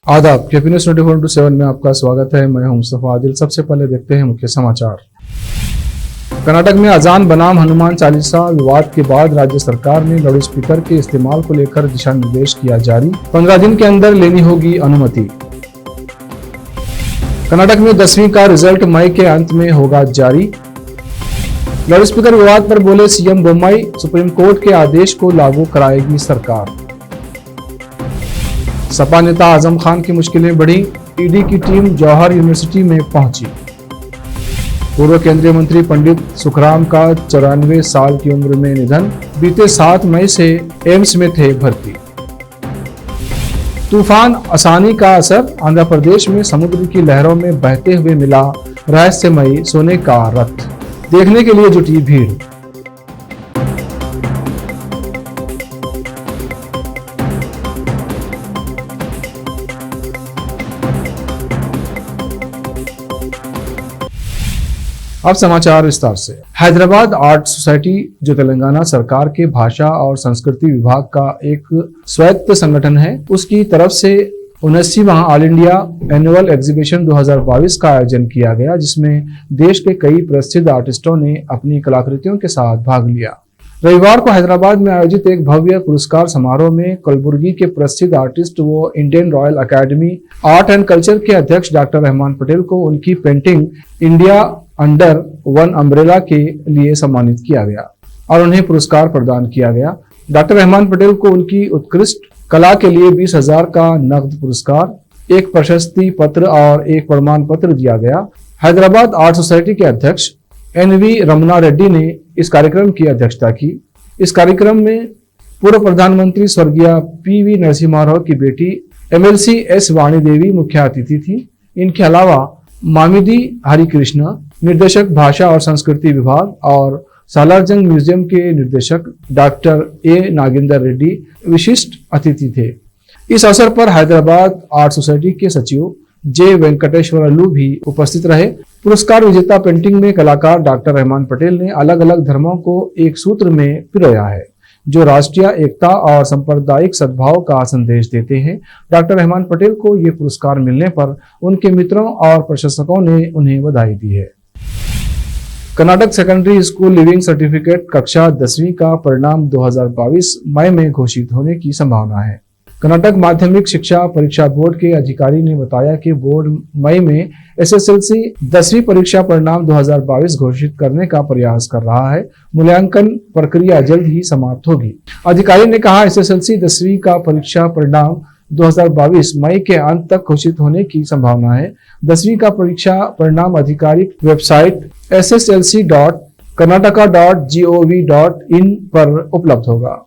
आदाब, KP news 24/7 में आपका स्वागत है। मैं हूं मुस्तफा आदिल। सबसे पहले देखते हैं मुख्य समाचार। कर्नाटक में अजान बनाम हनुमान चालीसा विवाद के बाद राज्य सरकार ने लाउड स्पीकर के इस्तेमाल को लेकर दिशा निर्देश किया जारी। 15 दिन के अंदर लेनी होगी अनुमति। कर्नाटक में 10वीं का रिजल्ट मई के अंत में होगा जारी। लाउड स्पीकर विवाद पर बोले सीएम बोम्मई, सुप्रीम कोर्ट के आदेश को लागू कराएगी सरकार। सपा नेता आजम खान की मुश्किलें बढ़ी, ईडी की टीम जौहर यूनिवर्सिटी में पहुंची। पूर्व केंद्रीय मंत्री पंडित सुखराम का 94 साल की उम्र में निधन, बीते 7 मई से एम्स में थे भर्ती। तूफान आसानी का असर, आंध्र प्रदेश में समुद्र की लहरों में बहते हुए मिला रहस्यमयी सोने का रथ, देखने के लिए जुटी भीड़। अब समाचार विस्तार से। हैदराबाद आर्ट सोसाइटी, जो तेलंगाना सरकार के भाषा और संस्कृति विभाग का एक स्वायत्त संगठन है, उसकी तरफ से 79वां ऑल इंडिया एनुअल एग्जीबिशन 2022 का आयोजन किया गया, जिसमें देश के कई प्रसिद्ध आर्टिस्टों ने अपनी कलाकृतियों के साथ भाग लिया। रविवार को हैदराबाद में आयोजित एक भव्य पुरस्कार समारोह में कलबुर्गी के प्रसिद्ध आर्टिस्ट व Indian royal academy art and culture के अध्यक्ष डॉक्टर रहमान पटेल को उनकी painting India under one umbrella के लिए सम्मानित किया गया और उन्हें पुरस्कार प्रदान किया गया। डॉक्टर रहमान पटेल को उनकी उत्कृष्ट कला के लिए 20,000 का नकद पुरस्कार, एक प्रशस्ति पत्र और एक प्रमाण पत्र दिया गया। हैदराबाद आर्ट सोसाइटी के अध्यक्ष NV रमना रेड्डी ने इस कार्यक्रम की अध्यक्षता की। इस कार्यक्रम में पूर्व प्रधानमंत्री स्वर्गीय PV नरसिम्हा राव की बेटी MLC S वाणी देवी मुख्य अतिथि थी। इनके अलावा मामिदी हरिकृष्णा, निर्देशक भाषा और संस्कृति विभाग, और सालारजंग म्यूजियम के निर्देशक डॉक्टर A नागेंद्र रेड्डी विशिष्ट अतिथि थे। इस अवसर पर हैदराबाद आर्ट सोसाइटी के सचिव J वेंकटेश्वरलू भी उपस्थित रहे। पुरस्कार विजेता पेंटिंग में कलाकार डॉक्टर रहमान पटेल ने अलग अलग धर्मों को एक सूत्र में पिरोया है, जो राष्ट्रीय एकता और सांप्रदायिक सद्भाव का संदेश देते हैं। डॉक्टर रहमान पटेल को ये पुरस्कार मिलने पर उनके मित्रों और प्रशंसकों ने उन्हें बधाई दी है। Karnataka secondary school leaving certificate कक्षा 10वीं का परिणाम 2022 मई में घोषित होने की संभावना है। कर्नाटक माध्यमिक शिक्षा परीक्षा बोर्ड के अधिकारी ने बताया कि बोर्ड मई में SSLC 10वीं परीक्षा परिणाम 2022 घोषित करने का प्रयास कर रहा है। मूल्यांकन प्रक्रिया जल्द ही समाप्त होगी। अधिकारी ने कहा, SSLC 10वीं का परीक्षा परिणाम 2022 मई के अंत तक घोषित होने की संभावना है। 10वीं का परीक्षा परिणाम आधिकारिक वेबसाइट sslc.karnataka.gov.in पर उपलब्ध होगा।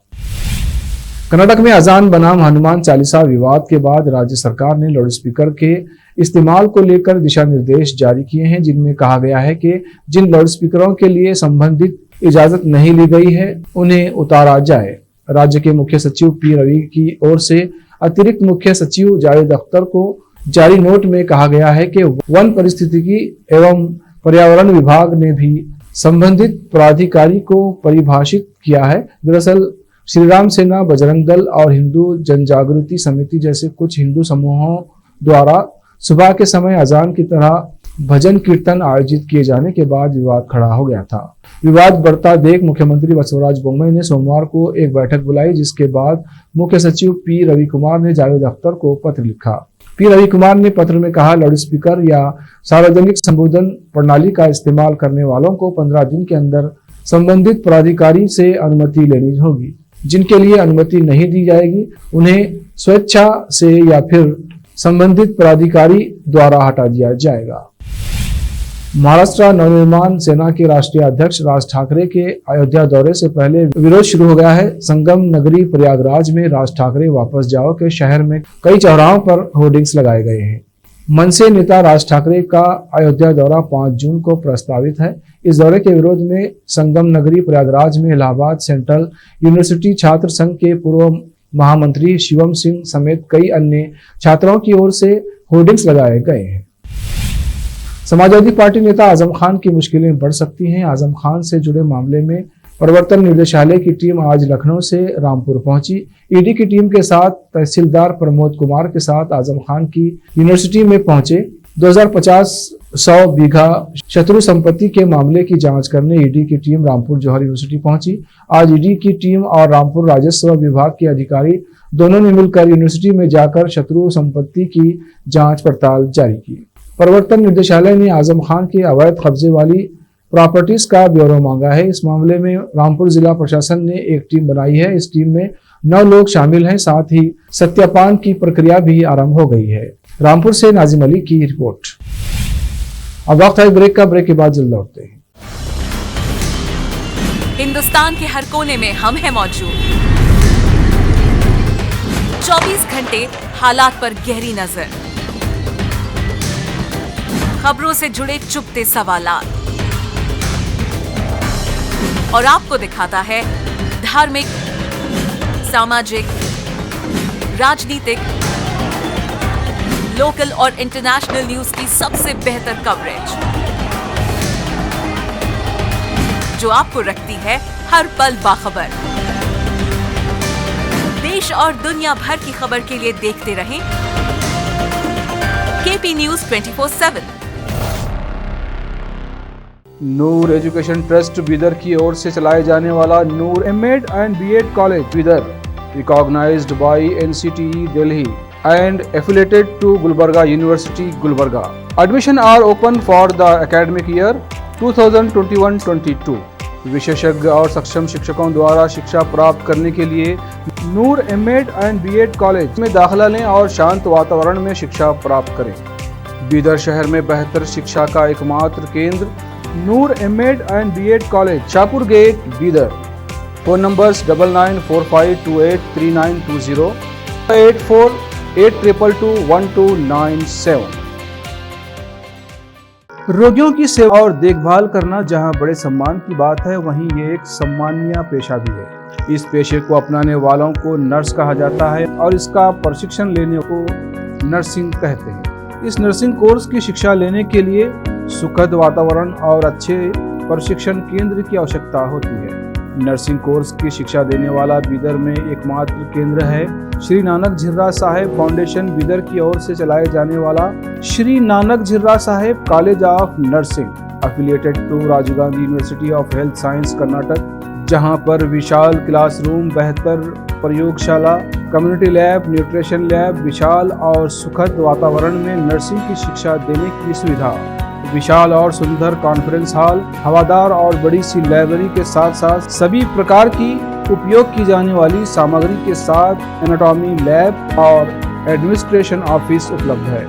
कर्नाटक में अजान बनाम हनुमान चालीसा विवाद के बाद राज्य सरकार ने लाउड स्पीकर के इस्तेमाल को लेकर दिशा निर्देश जारी किए हैं, जिनमें कहा गया है कि जिन लाउड स्पीकरों के लिए संबंधित इजाजत नहीं ली गई है, उन्हें उतारा जाए। राज्य के मुख्य सचिव P रवि की ओर से अतिरिक्त मुख्य सचिव जावेद अख्तर को जारी नोट में कहा गया है कि वन पारिस्थितिकी एवं पर्यावरण विभाग ने भी संबंधित प्राधिकारी को परिभाषित किया है। दरअसल श्रीराम सेना, बजरंग दल और हिंदू जनजागृति समिति जैसे कुछ हिंदू समूहों द्वारा सुबह के समय अजान की तरह भजन कीर्तन आयोजित किए जाने के बाद विवाद खड़ा हो गया था। विवाद बढ़ता देख मुख्यमंत्री बसवराज बोम्मई ने सोमवार को एक बैठक बुलाई, जिसके बाद मुख्य सचिव P रवि कुमार ने जावेद अख्तर को पत्र लिखा। P रवि कुमार ने पत्र में कहा, लाउड स्पीकर या सार्वजनिक संबोधन प्रणाली का इस्तेमाल करने वालों को 15 दिन के अंदर संबंधित प्राधिकारी से अनुमति लेनी होगी। जिनके लिए अनुमति नहीं दी जाएगी, उन्हें स्वेच्छा से या फिर संबंधित प्राधिकारी द्वारा हटा दिया जाएगा। महाराष्ट्र नवनिर्माण सेना के राष्ट्रीय अध्यक्ष राज ठाकरे के अयोध्या दौरे से पहले विरोध शुरू हो गया है। संगम नगरी प्रयागराज में राज ठाकरे वापस जाओ के शहर में कई चौराहों पर होर्डिंग्स लगाए गए हैं। मनसे नेता राज ठाकरे का अयोध्या दौरा 5 जून को प्रस्तावित है। इस दौरे के विरोध में संगम नगरी प्रयागराज में इलाहाबाद सेंट्रल यूनिवर्सिटी छात्र संघ के पूर्व महामंत्री शिवम सिंह समेत कई अन्य छात्रों की ओर से होर्डिंग्स लगाए गए हैं। समाजवादी पार्टी नेता आजम खान की मुश्किलें बढ़ सकती हैं। आजम खान से जुड़े मामले में प्रवर्तन निदेशालय की टीम आज लखनऊ से रामपुर पहुंची। ईडी की टीम के साथ तहसीलदार प्रमोद कुमार के साथ आजम खान की यूनिवर्सिटी में पहुंचे। 2050-100 बीघा शत्रु संपत्ति के मामले की जांच करने ईडी की टीम रामपुर जौहर यूनिवर्सिटी पहुंची। आज ईडी की टीम और रामपुर राजस्व विभाग के अधिकारी दोनों ने मिलकर यूनिवर्सिटी में जाकर शत्रु संपत्ति की जांच पड़ताल जारी की। प्रवर्तन निदेशालय ने आजम खान के अवैध कब्जे वाली प्रॉपर्टीज का ब्यौरा मांगा है। इस मामले में रामपुर जिला प्रशासन ने एक टीम बनाई है। इस टीम में 9 लोग शामिल हैं। साथ ही सत्यापन की प्रक्रिया भी आरंभ हो गई है। रामपुर से नाजिम अली की रिपोर्ट। अब वक्त है ब्रेक का। ब्रेक के बाद जल्द लौटते हैं। हिंदुस्तान के हर कोने में हम हैं मौजूद। 24 घंटे हालात पर गहरी नजर, खबरों से जुड़े चुपते सवालात और आपको दिखाता है धार्मिक, सामाजिक, राजनीतिक, लोकल और इंटरनेशनल न्यूज की सबसे बेहतर कवरेज, जो आपको रखती है हर पल बाखबर। देश और दुनिया भर की खबर के लिए देखते रहें KP news 24/7। Noor education trust Bidar की ओर से चलाए जाने वाला Noor MEd and BEd college Bidar, recognised by NCTE Delhi and affiliated to Gulbarga University, Gulbarga. Admission are open for the academic year 2021-22. विशेषज्ञ और सक्षम शिक्षकों द्वारा शिक्षा प्राप्त करने के लिए नूर एमएड एंड बीएड कॉलेज में दाखिला लें और शांत वातावरण में शिक्षा प्राप्त करें। बीदर शहर में बेहतर शिक्षा का एकमात्र केंद्र Noor MEd and BEd college, Shahpur gate, Bidar. Phone numbers 9945283920, 8482221297। रोगियों की सेवा और देखभाल करना जहां बड़े सम्मान की बात है, वहीं ये एक सम्मानीय पेशा भी है। इस पेशे को अपनाने वालों को नर्स कहा जाता है और इसका प्रशिक्षण लेने को नर्सिंग कहते हैं। इस नर्सिंग कोर्स की शिक्षा लेने के लिए सुखद वातावरण और अच्छे प्रशिक्षण केंद्र की आवश्यकता होती है। नर्सिंग कोर्स की शिक्षा देने वाला बीदर में एकमात्र केंद्र है श्री नानक झिर्रा साहेब फाउंडेशन बीदर की ओर से चलाए जाने वाला Shri Nanak Jhira Sahib college of nursing, affiliated to Rajiv Gandhi university of health science Karnataka, जहां पर विशाल क्लासरूम, बेहतर प्रयोगशाला, कम्युनिटी लैब, न्यूट्रिशन लैब, विशाल और सुखद वातावरण में नर्सिंग की शिक्षा देने की सुविधा, विशाल और सुंदर कॉन्फ्रेंस हॉल, हवादार और बड़ी सी लाइब्रेरी के साथ साथ सभी प्रकार की उपयोग की जाने वाली सामग्री के साथ एनाटॉमी लैब और एडमिनिस्ट्रेशन ऑफिस उपलब्ध है।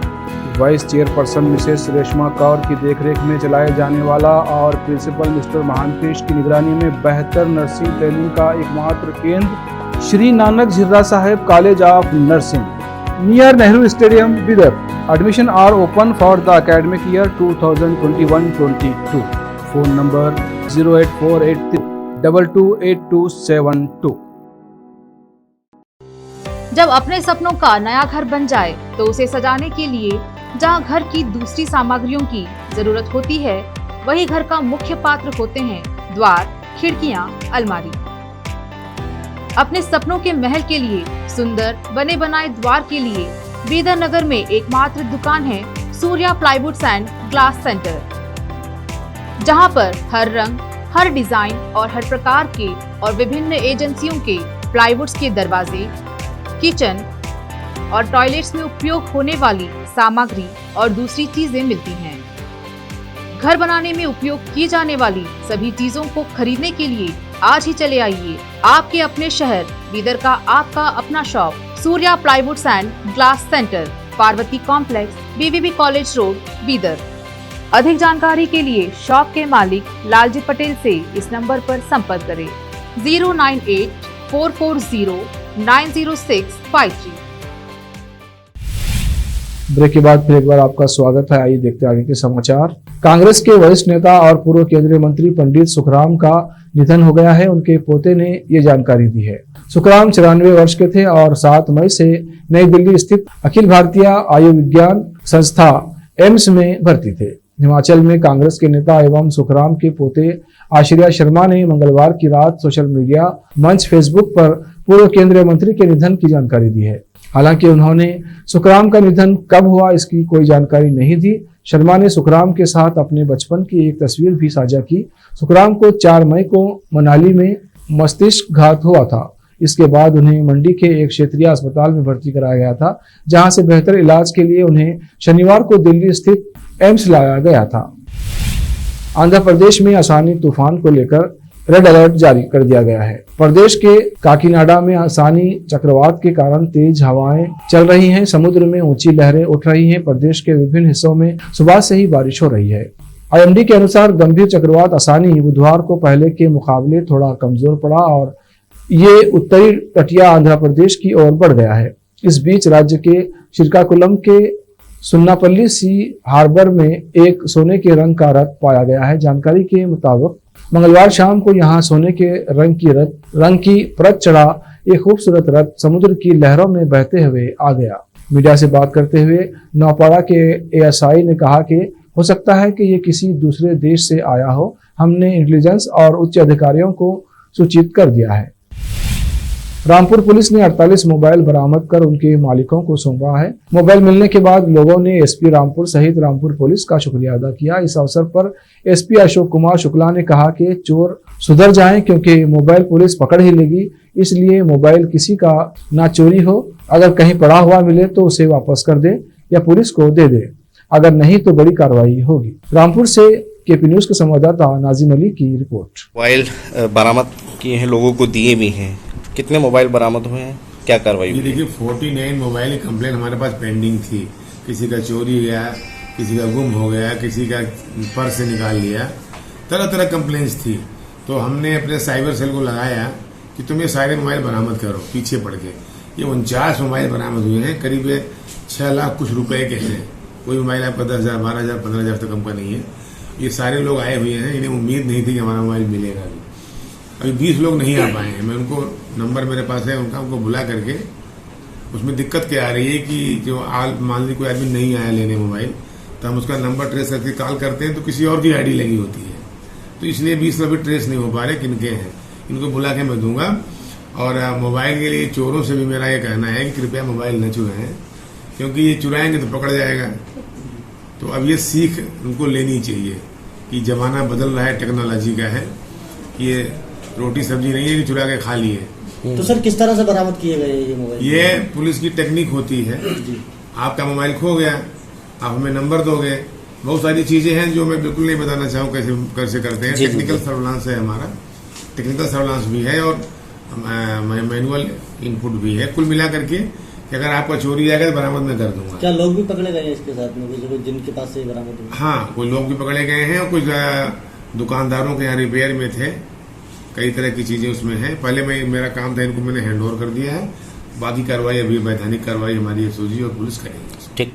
Vice chairperson Mrs Reshma Kaur की देखरेख में चलाए जाने वाला और प्रिंसिपल मिस्टर महांतेश की निगरानी में बेहतर नर्सिंग ट्रेनिंग का एकमात्र केंद्र Shri Nanak Jhira Sahib college of nursing, near Nehru stadium, Bidar. Admission are open for the academic year 2021-22. Phone number 08483228272. जब अपने सपनों का नया घर बन जाए तो उसे सजाने के लिए जहां घर की दूसरी सामग्रियों की जरूरत होती है, वही घर का मुख्य पात्र होते हैं द्वार, खिड़कियां, अलमारी। अपने सपनों के महल के लिए सुंदर बने बनाए द्वार के लिए बीदर नगर में एकमात्र दुकान है Surya plywoods and glass centre, जहां पर हर रंग, हर डिजाइन और हर प्रकार के और विभिन्न एजेंसियों के प्लाईवुड्स के दरवाजे, किचन और टॉयलेट्स में उपयोग होने वाली सामग्री और दूसरी चीजें मिलती हैं। घर बनाने में उपयोग की जाने वाली सभी चीजों को खरीदने के लिए आज ही चले आइए आपके अपने शहर बीदर का आपका अपना shop Surya plywoods and glass centre, Parvati complex, BVB college road, Bidar. अधिक जानकारी के लिए शॉप के मालिक लालजी पटेल से इस नंबर पर संपर्क करें 09844090653। ब्रेक के बाद फिर एक बार आपका स्वागत है। आइए देखते हैं आगे के समाचार। कांग्रेस के वरिष्ठ नेता और पूर्व केंद्रीय मंत्री पंडित सुखराम का निधन हो गया है। उनके पोते ने ये जानकारी दी है। सुखराम 94 वर्ष के थे और 7 मई से नई दिल्ली स्थित अखिल भारतीय आयुर्विज्ञान संस्था एम्स में भर्ती थे। हिमाचल में कांग्रेस के नेता एवं सुखराम के पोते आश्रया शर्मा ने मंगलवार की रात सोशल मीडिया मंच फेसबुक पर पूर्व केंद्रीय मंत्री के निधन की जानकारी दी है। हालांकि उन्होंने सुखराम का निधन कब हुआ इसकी कोई जानकारी नहीं दी। शर्मा ने सुखराम के साथ अपने बचपन की एक तस्वीर भी साझा की। सुखराम को 4 मई को मनाली में मस्तिष्क घात हुआ था। इसके बाद उन्हें मंडी के एक क्षेत्रीय अस्पताल में भर्ती कराया गया था, जहां से बेहतर इलाज के लिए उन्हें शनिवार को दिल्ली स्थित एम्स लाया गया था। आंध्र प्रदेश में आसानी तूफान को लेकर रेड अलर्ट जारी कर दिया गया है। प्रदेश के काकीनाडा में आसानी चक्रवात के कारण तेज हवाएं चल रही हैं। समुद्र में ऊंची लहरें उठ रही हैं। प्रदेश के विभिन्न हिस्सों में सुबह से ही बारिश हो रही है। आईएमडी के अनुसार गंभीर चक्रवात आसानी बुधवार को पहले के मुकाबले थोड़ा कमजोर पड़ा और ये उत्तरी तटीय आंध्र प्रदेश की ओर बढ़ गया है। इस बीच राज्य के श्रीकाकुलम के सुन्नापल्ली सी हार्बर में एक सोने के रंग का रथ पाया गया है। जानकारी के मुताबिक मंगलवार शाम को यहां सोने के रंग की परत चढ़ा एक खूबसूरत रथ समुद्र की लहरों में बहते हुए आ गया। मीडिया से बात करते हुए नौपाड़ा के एएसआई ने कहा कि हो सकता है कि ये किसी दूसरे देश से आया हो। हमने इंटेलिजेंस और उच्च अधिकारियों को सूचित कर दिया है। रामपुर पुलिस ने 48 मोबाइल बरामद कर उनके मालिकों को सौंपा है। मोबाइल मिलने के बाद लोगों ने एसपी रामपुर सहित रामपुर पुलिस का शुक्रिया अदा किया। इस अवसर पर एसपी अशोक कुमार शुक्ला ने कहा कि चोर सुधर जाएं, क्योंकि मोबाइल पुलिस पकड़ ही लेगी। इसलिए मोबाइल किसी का ना चोरी हो, अगर कहीं पड़ा हुआ मिले तो उसे वापस कर दे या पुलिस को दे दे, अगर नहीं तो बड़ी कार्रवाई होगी। रामपुर से केपी न्यूज के संवाददाता नाजिम अली की रिपोर्ट। मोबाइल बरामद किए हैं, लोगों को दिए भी हैं। कितने मोबाइल बरामद हुए हैं, क्या कार्रवाई हुई? देखिए 49 मोबाइल की कंप्लेन हमारे पास पेंडिंग थी। किसी का चोरी गया, किसी का गुम हो गया, किसी का पर्स से निकाल लिया, तरह तरह कंप्लेंट्स थी। तो हमने अपने साइबर सेल को लगाया कि तुम ये सारे मोबाइल बरामद करो। पीछे पड़ के ये 49 मोबाइल बरामद हुए हैं। करीब 6 लाख कुछ रुपए के हैं। कोई मोबाइल आपका 10,000, 12,000, 15,000 से कम का नहीं है। ये सारे लोग आए हुए हैं। इन्हें उम्मीद नहीं थी कि हमारा मोबाइल मिलेगा। अभी 20 लोग नहीं आ पाए हैं। मैं उनको नंबर मेरे पास है उनको बुला करके, उसमें दिक्कत क्या आ रही है कि जो मान ली कोई आदमी नहीं आया लेने मोबाइल, तो हम उसका नंबर ट्रेस करके कॉल करते हैं तो किसी और की आईडी लगी होती है। तो इसलिए 20 लोग भी ट्रेस नहीं हो पा रहे किनके हैं। इनको बुला के मैं दूंगा। और मोबाइल के लिए चोरों से भी मेरा ये कहना है कि कृपया मोबाइल न चुराएं, क्योंकि ये चुराएंगे तो पकड़ जाएगा। तो अब ये सीख उनको लेनी चाहिए कि जमाना बदल रहा है, टेक्नोलॉजी का है। ये रोटी सब्जी नहीं है कि चुरा के खा लिए। तो सर किस तरह से बरामद किए गए ये मोबाइल? ये पुलिस की टेक्निक होती है। आपका मोबाइल खो गया, आप हमें नंबर दोगे। बहुत सारी चीजें हैं जो मैं बिल्कुल नहीं बताना चाहूँ कैसे करते हैं। टेक्निकल सर्विलांस है हमारा, टेक्निकल सर्विलांस भी है और मैनुअल इनपुट भी है। कुल मिला करके कि अगर आपका चोरी जाएगा तो बरामद मैं कर दूंगा। क्या लोग भी पकड़े गए हैं इसके साथ में, जिनके पास से बरामद हुआ? हाँ, कोई लोग भी पकड़े गए हैं और कुछ दुकानदारों के यहाँ रिपेयर में थे। कई तरह की चीजें उसमें हैं। पहले मेरा काम था, इनको मैंने हैंड ओवर कर दिया है। बाकी कार्रवाई अभी वैधानिक कार्रवाई हमारी एसओजी और पुलिस करेंगे। ठीक।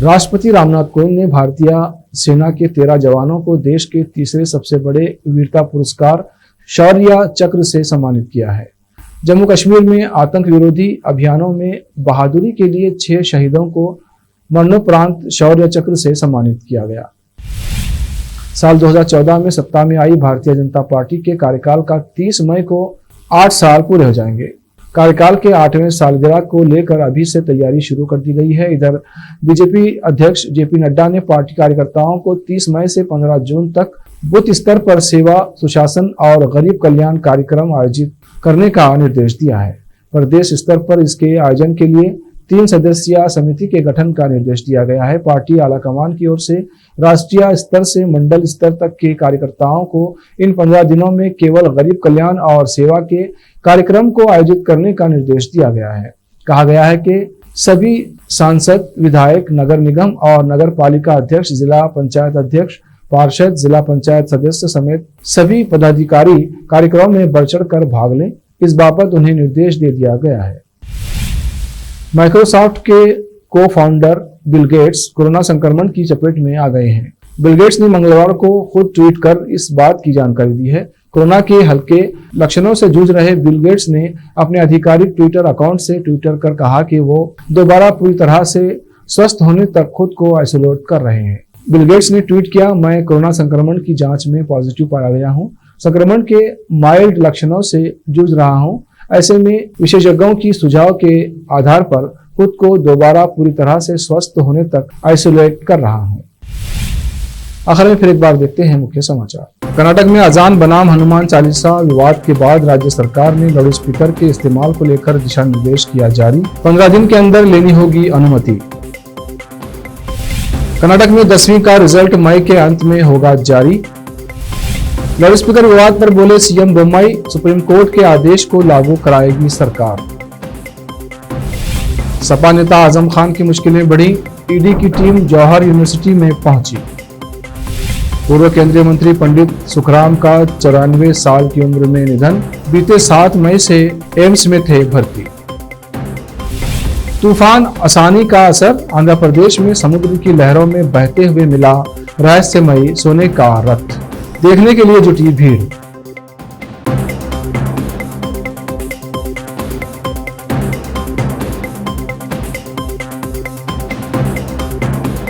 राष्ट्रपति रामनाथ कोविंद ने भारतीय सेना के 13 जवानों को देश के तीसरे सबसे बड़े वीरता पुरस्कार शौर्य चक्र से सम्मानित किया है। जम्मू कश्मीर में आतंक विरोधी अभियानों में बहादुरी के लिए 6 शहीदों को मरणोपरांत शौर्य चक्र से सम्मानित किया गया। साल 2014 में सत्ता में आई भारतीय जनता पार्टी के कार्यकाल का 30 मई को 8 साल पूरे हो जाएंगे। कार्यकाल के 8वें सालगिरह को लेकर अभी से तैयारी शुरू कर दी गई है। इधर बीजेपी अध्यक्ष जेपी नड्डा ने पार्टी कार्यकर्ताओं को 30 मई से 15 जून तक बूथ स्तर पर सेवा, सुशासन और गरीब कल्याण कार्यक्रम आयोजित करने का निर्देश दिया है। प्रदेश स्तर पर इसके आयोजन के लिए 3 सदस्यीय समिति के गठन का निर्देश दिया गया है। पार्टी आलाकमान की ओर से राष्ट्रीय स्तर से मंडल स्तर तक के कार्यकर्ताओं को इन 15 दिनों में केवल गरीब कल्याण और सेवा के कार्यक्रम को आयोजित करने का निर्देश दिया गया है। कहा गया है कि सभी सांसद, विधायक, नगर निगम और नगर पालिका अध्यक्ष, जिला पंचायत अध्यक्ष, पार्षद, जिला पंचायत सदस्य समेत सभी पदाधिकारी कार्यक्रम में बढ़ चढ़ कर भाग लें। इस बाबत उन्हें निर्देश दे दिया गया है। माइक्रोसॉफ्ट के को फाउंडर बिल गेट्स कोरोना संक्रमण की चपेट में आ गए हैं। बिल गेट्स ने मंगलवार को खुद ट्वीट कर इस बात की जानकारी दी है। कोरोना के हल्के लक्षणों से जूझ रहे बिल गेट्स ने अपने आधिकारिक ट्विटर अकाउंट से ट्वीटर कर कहा कि वो दोबारा पूरी तरह से स्वस्थ होने तक खुद को आइसोलेट कर रहे हैं। बिल गेट्स ने ट्वीट किया, मैं कोरोना संक्रमण की जांच में पॉजिटिव पाया गया हूं। संक्रमण के माइल्ड लक्षणों से जूझ रहा हूं। ऐसे में विशेषज्ञों की सुझाव के आधार पर खुद को दोबारा पूरी तरह से स्वस्थ होने तक आइसोलेट कर रहा हूं। आखिर में फिर एक बार देखते हैं मुख्य समाचार। कर्नाटक में अजान बनाम हनुमान चालीसा विवाद के बाद राज्य सरकार ने लाउड स्पीकर के इस्तेमाल को लेकर दिशा निर्देश किया जारी। 15 दिन के अंदर लेनी होगी अनुमति। कर्नाटक में 10वीं का रिजल्ट मई के अंत में होगा जारी। लाउड स्पीकर विवाद पर बोले सीएम बोम्मई, सुप्रीम कोर्ट के आदेश को लागू कराएगी सरकार। सपा नेता आजम खान की मुश्किलें बढ़ी। ईडी की टीम जौहर यूनिवर्सिटी में पहुंची। पूर्व केंद्रीय मंत्री पंडित सुखराम का 94 साल की उम्र में निधन। बीते 7 मई से एम्स में थे भर्ती। तूफान आसानी का असर। आंध्र प्रदेश में समुद्र की लहरों में बहते हुए मिला रहस्यमयी सोने का रथ। देखने के लिए जुटी भीड़।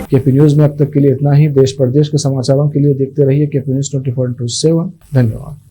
केपी न्यूज में अब तक के लिए इतना ही। देश प्रदेश के समाचारों के लिए देखते रहिए केपी न्यूज 24/7। धन्यवाद।